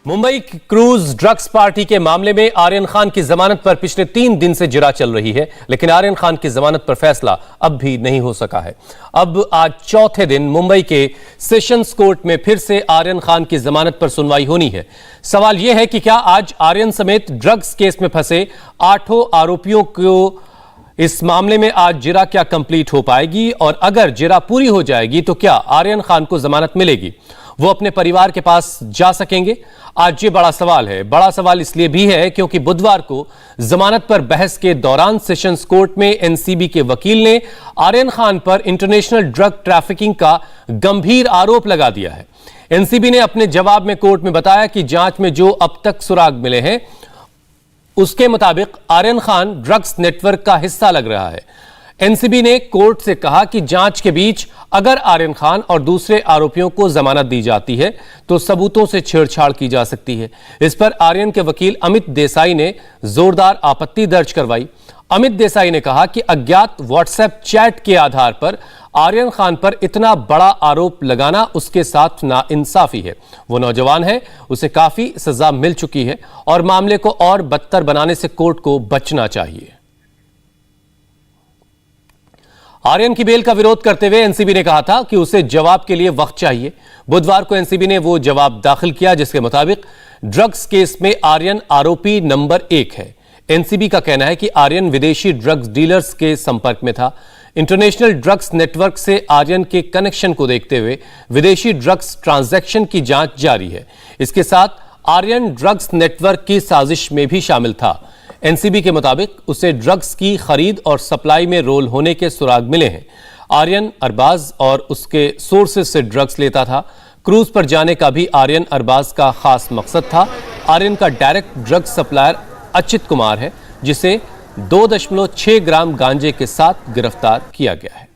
Mumbai cruise drugs party के मामले में आर्यन खान की जमानत पर पिछले 3 दिन से जिरा चल रही है, लेकिन आर्यन खान की जमानत पर फैसला अब भी नहीं हो सका है। अब आज चौथे दिन मुंबई के सेशंस कोर्ट में फिर से आर्यन खान की जमानत पर सुनवाई होनी है। सवाल यह है कि क्या आज आर्यन समेत ड्रग्स केस में फंसे 8 आरोपियों को इस मामले में आज जिरा क्या कंप्लीट हो पाएगी, और अगर जिरा पूरी हो जाएगी तो क्या आर्यन खान को जमानत मिलेगी, वो अपने परिवार के पास जा सकेंगे? आज ये बड़ा सवाल है। बड़ा सवाल इसलिए भी है क्योंकि बुधवार को जमानत पर बहस के दौरान सेशंस कोर्ट में एनसीबी के वकील ने आर्यन खान पर इंटरनेशनल ड्रग ट्रैफिकिंग का गंभीर आरोप लगा दिया है। एनसीबी ने अपने जवाब में कोर्ट में बताया कि जांच में जो अब तक सुराग मिले हैं उसके मुताबिक आर्यन खान ड्रग्स नेटवर्क का हिस्सा लग रहा है। एनसीबी ने कोर्ट से कहा कि जांच के बीच अगर आर्यन खान और दूसरे आरोपियों को जमानत दी जाती है तो सबूतों से छेड़छाड़ की जा सकती है। इस पर आर्यन के वकील अमित देसाई ने जोरदार आपत्ति दर्ज करवाई। अमित देसाई ने कहा कि अज्ञात व्हाट्सएप चैट के आधार पर आर्यन खान पर इतना बड़ा आरोप लगाना उसके साथ नाइंसाफी है। वो नौजवान है, उसे काफी सजा मिल चुकी है और मामले को और बदतर बनाने से कोर्ट को बचना चाहिए। आर्यन की बेल का विरोध करते हुए एनसीबी ने कहा था कि उसे जवाब के लिए वक्त चाहिए। बुधवार को एनसीबी ने वो जवाब दाखिल किया जिसके मुताबिक ड्रग्स केस में आर्यन आरोपी नंबर 1 है। एनसीबी का कहना है कि आर्यन विदेशी ड्रग्स डीलर्स के संपर्क में था। इंटरनेशनल ड्रग्स नेटवर्क से आर्यन के कनेक्शन को देखते हुए विदेशी ड्रग्स ट्रांजैक्शन की जांच जारी है। इसके साथ आर्यन ड्रग्स नेटवर्क की साजिश में भी शामिल था। एनसीबी के मुताबिक उसे ड्रग्स की खरीद और सप्लाई में रोल होने के सुराग मिले हैं। आर्यन अरबाज और उसके सोर्सेज से ड्रग्स लेता था। क्रूज पर जाने का भी आर्यन अरबाज का खास मकसद था। आर्यन का डायरेक्ट ड्रग्स सप्लायर अचित कुमार है, जिसे 2.6 ग्राम गांजे के साथ गिरफ्तार किया गया है।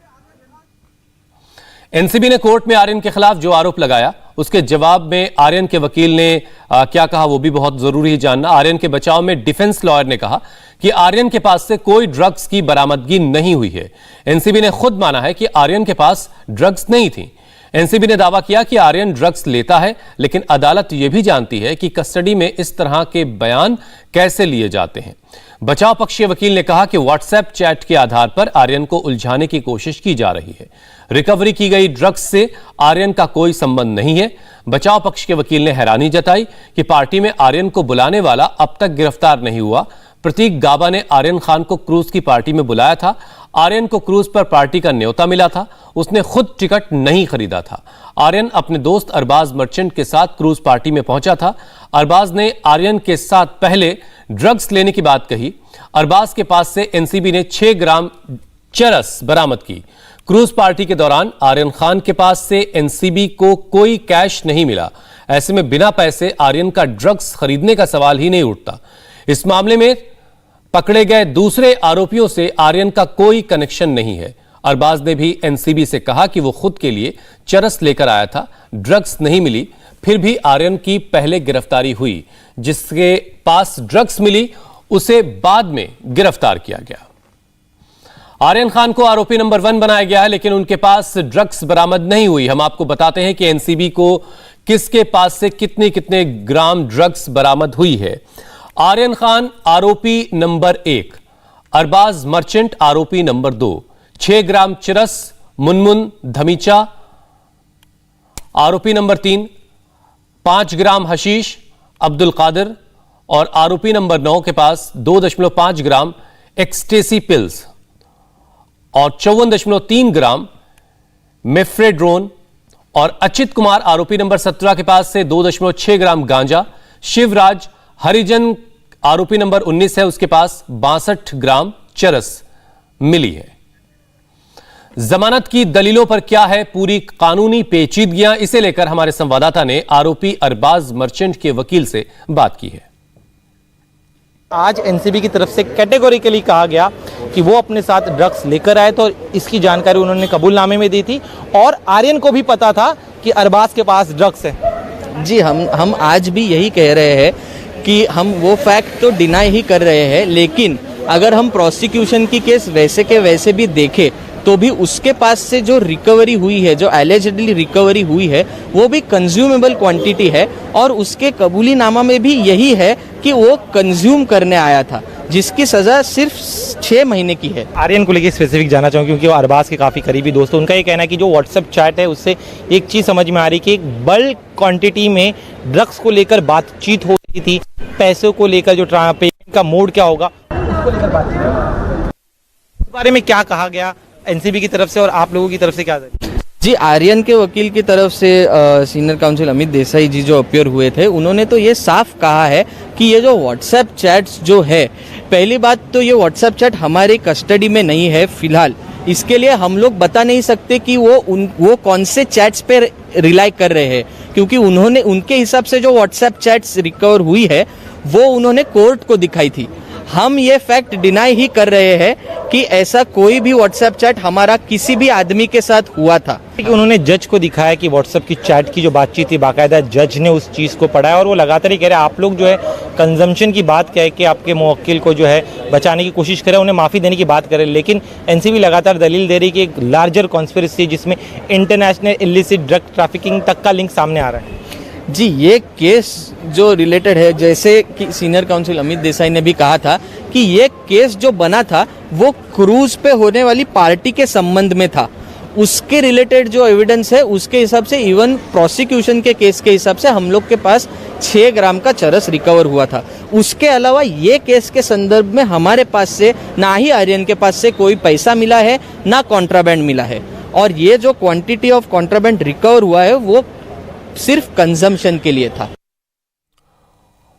एनसीबी ने कोर्ट में आर्यन के खिलाफ जो आरोप लगाया उसके जवाब में आर्यन के वकील ने क्या कहा वो भी बहुत जरूरी है जानना। आर्यन के बचाव में डिफेंस लॉयर ने कहा कि आर्यन के पास से कोई ड्रग्स की बरामदगी नहीं हुई है। एनसीबी ने खुद माना है कि आर्यन के पास ड्रग्स नहीं थी। एनसीबी ने दावा किया कि आर्यन ड्रग्स लेता है, लेकिन अदालत यह भी जानती है कि कस्टडी में इस तरह के बयान कैसे लिए जाते हैं। बचाव पक्ष के वकील ने कहा कि व्हाट्सएप चैट के आधार पर आर्यन को उलझाने की कोशिश की जा रही है। रिकवरी की गई ड्रग्स से आर्यन का कोई संबंध नहीं है। बचाव पक्ष के वकील ने हैरानी जताई कि पार्टी में आर्यन को बुलाने वाला अब तक गिरफ्तार नहीं हुआ। प्रतीक गाबा ने आर्यन खान को क्रूज की पार्टी में बुलाया था। आर्यन को क्रूज पर पार्टी का न्योता मिला था, उसने खुद टिकट नहीं खरीदा था। आर्यन अपने दोस्त अरबाज मर्चेंट के साथ क्रूज पार्टी में पहुंचा था। अरबाज ने आर्यन के साथ पहले ड्रग्स लेने की बात कही। अरबाज के पास से एनसीबी ने 6 ग्राम चरस बरामद की। क्रूज पार्टी के दौरान आर्यन खान के पास से एनसीबी को कोई कैश नहीं मिला। ऐसे में बिना पैसे आर्यन का ड्रग्स खरीदने का सवाल ही नहीं उठता। इस मामले में पकड़े गए दूसरे आरोपियों से आर्यन का कोई कनेक्शन नहीं है। अरबाज ने भी एनसीबी से कहा कि वो खुद के लिए चरस लेकर आया था, ड्रग्स नहीं मिली। फिर भी आर्यन की पहले गिरफ्तारी हुई। जिसके पास ड्रग्स मिली उसे बाद में गिरफ्तार किया गया। आर्यन खान को आरोपी नंबर 1 बनाया गया है, लेकिन उनके पास ड्रग्स बरामद नहीं हुई। हम आपको बताते हैं कि एनसीबी को किसके पास से कितने ग्राम ड्रग्स बरामद हुई है। आर्यन खान आरोपी नंबर 1, अरबाज मर्चेंट आरोपी नंबर 2, 6 ग्राम चरस मुनमुन धमीचा आरोपी नंबर 3, 5 ग्राम हशीश अब्दुल कादिर, और आरोपी नंबर 9 के पास 2.5 ग्राम एक्सटेसी पिल्स और 54.3 ग्राम मेफ्रेड्रोन, और अचित कुमार आरोपी नंबर 17 के पास से 2.6 ग्राम गांजा। शिवराज हरिजन आरोपी नंबर 19 है, उसके पास 62 ग्राम चरस मिली है। जमानत की दलीलों पर क्या है पूरी कानूनी पेचीदगियां, इसे लेकर हमारे संवाददाता ने आरोपी अरबाज मर्चेंट के वकील से बात की है। आज एनसीबी की तरफ से कैटेगोरिकली कहा गया कि वो अपने साथ ड्रग्स लेकर आए, तो इसकी जानकारी उन्होंने कबूलनामे में दी थी और आर्यन को भी पता था कि अरबाज के पास ड्रग्स है। जी, हम आज भी यही कह रहे हैं कि हम वो फैक्ट तो डिनाई ही कर रहे हैं, लेकिन अगर हम प्रोसिक्यूशन की केस वैसे के वैसे भी देखें तो भी उसके पास से जो रिकवरी हुई है, जो एलिजिडली रिकवरी हुई है, वो भी कंज्यूमेबल क्वांटिटी है और उसके कबूलीनामा में भी यही है कि वो कंज्यूम करने आया था, जिसकी सज़ा सिर्फ 6 महीने की है। आर्यन को लेकर स्पेसिफिक जाना चाहूँ क्योंकि वो अरबाज के काफ़ी करीबी दोस्त हैं। उनका ये कहना है कि जो व्हाट्सएप चैट है उससे एक चीज़ समझ में आ रही कि एक बल्क क्वांटिटी में ड्रग्स को लेकर बातचीत हो रही थी, पैसों को लेकर जो पेमेंट का मोड क्या होगा उसको लेकर बातचीत। इस बारे में क्या कहा गया एनसीबी की तरफ से और आप लोगों की तरफ से क्या? जी, आर्यन के वकील की तरफ से सीनियर काउंसिल अमित देसाई जी जो अपियर हुए थे, उन्होंने तो ये साफ कहा है कि ये जो व्हाट्सएप चैट्स जो है, पहली बात तो ये व्हाट्सएप चैट हमारी कस्टडी में नहीं है फिलहाल। इसके लिए हम लोग बता नहीं सकते कि वो कौन से चैट्स पे रिलाई कर रहे हैं, क्योंकि उन्होंने उनके हिसाब से जो व्हाट्सएप चैट्स रिकवर हुई है वो उन्होंने कोर्ट को दिखाई थी। हम ये फैक्ट डिनाई ही कर रहे हैं कि ऐसा कोई भी व्हाट्सएप चैट हमारा किसी भी आदमी के साथ हुआ था। उन्होंने जज को दिखाया कि व्हाट्सएप की चैट की जो बातचीत थी, बाकायदा जज ने उस चीज़ को पढ़ा है और वो लगातार ही कह रहे हैं आप लोग जो है कंजम्पशन की बात कह के आपके मुवक्किल को जो है बचाने की कोशिश करें, उन्हें माफ़ी देने की बात करें, लेकिन एनसीबी लगातार दलील दे रही कि एक लार्जर कॉन्स्पिरेसी जिसमें इंटरनेशनल इलिसिट ड्रग ट्रैफिकिंग तक का लिंक सामने आ रहा है। जी, ये केस जो रिलेटेड है, जैसे कि सीनियर काउंसिल अमित देसाई ने भी कहा था कि ये केस जो बना था वो क्रूज पे होने वाली पार्टी के संबंध में था। उसके रिलेटेड जो एविडेंस है उसके हिसाब से इवन प्रोसिक्यूशन के केस के हिसाब से हम लोग के पास 6 ग्राम का चरस रिकवर हुआ था। उसके अलावा ये केस के संदर्भ में हमारे पास से ना ही आर्यन के पास से कोई पैसा मिला है, ना कॉन्ट्राबैंड मिला है, और ये जो क्वांटिटी ऑफ कॉन्ट्राबैंड रिकवर हुआ है वो सिर्फ कंजम्पशन के लिए था।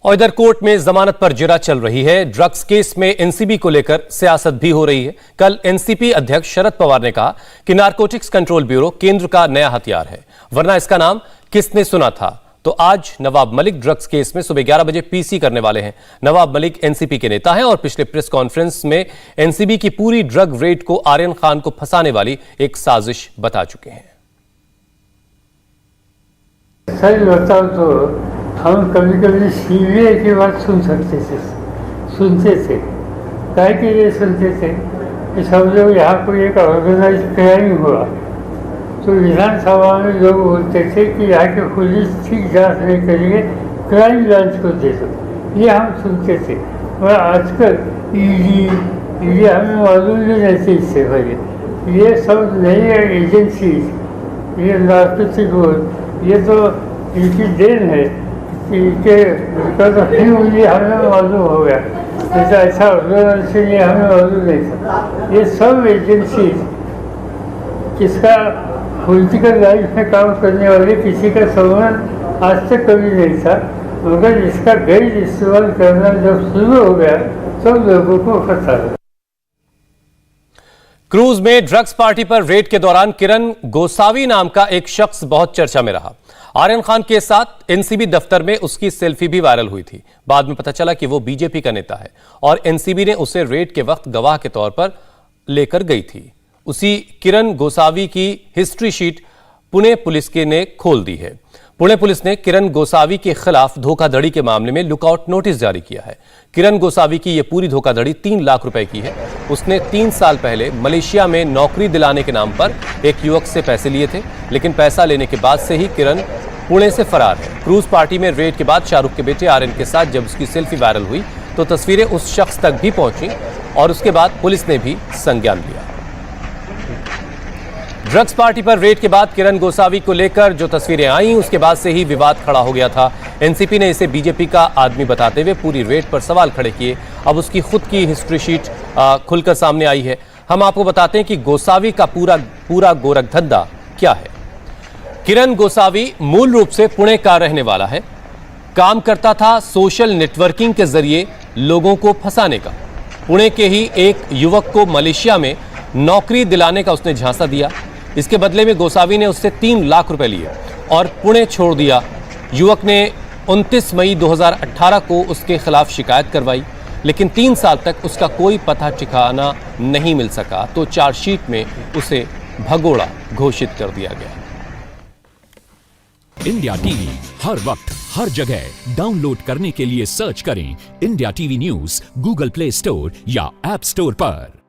और इधर कोर्ट में जमानत पर जिरा चल रही है। ड्रग्स केस में एनसीबी को लेकर सियासत भी हो रही है। कल एनसीपी अध्यक्ष शरद पवार ने कहा कि नारकोटिक्स कंट्रोल ब्यूरो केंद्र का नया हथियार है, वरना इसका नाम किसने सुना था। तो आज नवाब मलिक ड्रग्स केस में सुबह 11 बजे पीसी करने वाले हैं। नवाब मलिक एनसीपी के नेता हैं और पिछले प्रेस कॉन्फ्रेंस में एनसीबी की पूरी ड्रग रेड को आर्यन खान को फंसाने वाली एक साजिश बता चुके हैं। सच बताओ तो हम कभी कभी सीबीआई की बात सुनते थे। क्या के लिए सुनते थे कि समझो यहाँ कोई एक ऑर्गेनाइज क्राइम हुआ तो विधानसभा में लोग बोलते थे कि यहाँ की पुलिस ठीक जांच नहीं करेंगे, क्राइम ब्रांच को दे दो, ये हम सुनते थे। और आजकल ईडी हमें मालूम नहीं रहती इससे पहले, ये सब नई एजेंसी, ये नारकोटिक बोर्ड, ये तो इनकी देन है, इनके तो मुझे हमें मालूम हो गया, जैसा ऐसा इसलिए हमें मालूम नहीं था। ये सब एजेंसी किसका पॉलिटिकल लाइफ में काम करने वाले किसी का संबंध आज तक कभी नहीं था, मगर इसका गैर इस्तेमाल करना जब शुरू हो गया सब लोगों को फंसा। क्रूज में ड्रग्स पार्टी पर रेड के दौरान किरण गोसावी नाम का एक शख्स बहुत चर्चा में रहा। आर्यन खान के साथ एनसीबी दफ्तर में उसकी सेल्फी भी वायरल हुई थी। बाद में पता चला कि वो बीजेपी का नेता है और एनसीबी ने उसे रेड के वक्त गवाह के तौर पर लेकर गई थी। उसी किरण गोसावी की हिस्ट्री शीट पुणे पुलिस ने खोल दी है। पुणे पुलिस ने किरण गोसावी के खिलाफ धोखाधड़ी के मामले में लुकआउट नोटिस जारी किया है। किरण गोसावी की यह पूरी धोखाधड़ी 3 लाख रुपए की है। उसने 3 साल पहले मलेशिया में नौकरी दिलाने के नाम पर एक युवक से पैसे लिए थे, लेकिन पैसा लेने के बाद से ही किरण पुणे से फरार है। क्रूज पार्टी में रेड के बाद शाहरुख के बेटे आर्यन के साथ जब उसकी सेल्फी वायरल हुई तो तस्वीरें उस शख्स तक भी पहुंची और उसके बाद पुलिस ने भी संज्ञान लिया। ड्रग्स पार्टी पर रेड के बाद किरण गोसावी को लेकर जो तस्वीरें आई उसके बाद से ही विवाद खड़ा हो गया था। एनसीपी ने इसे बीजेपी का आदमी बताते हुए पूरी रेड पर सवाल खड़े किए। अब उसकी खुद की हिस्ट्री शीट खुलकर सामने आई है। हम आपको बताते हैं कि गोसावी का पूरा गोरख धंधा क्या है। किरण गोसावी मूल रूप से पुणे का रहने वाला है। काम करता था सोशल नेटवर्किंग के जरिए लोगों को फंसाने का। पुणे के ही एक युवक को मलेशिया में नौकरी दिलाने का उसने झांसा दिया। इसके बदले में गोसावी ने उससे 3 लाख रुपए लिए और पुणे छोड़ दिया। युवक ने 29 मई 2018 को उसके खिलाफ शिकायत करवाई, लेकिन 3 साल तक उसका कोई पता ठिकाना नहीं मिल सका, तो चार्जशीट में उसे भगोड़ा घोषित कर दिया गया। इंडिया टीवी हर वक्त हर जगह डाउनलोड करने के लिए सर्च करें India TV news Google play store या ऐप स्टोर पर।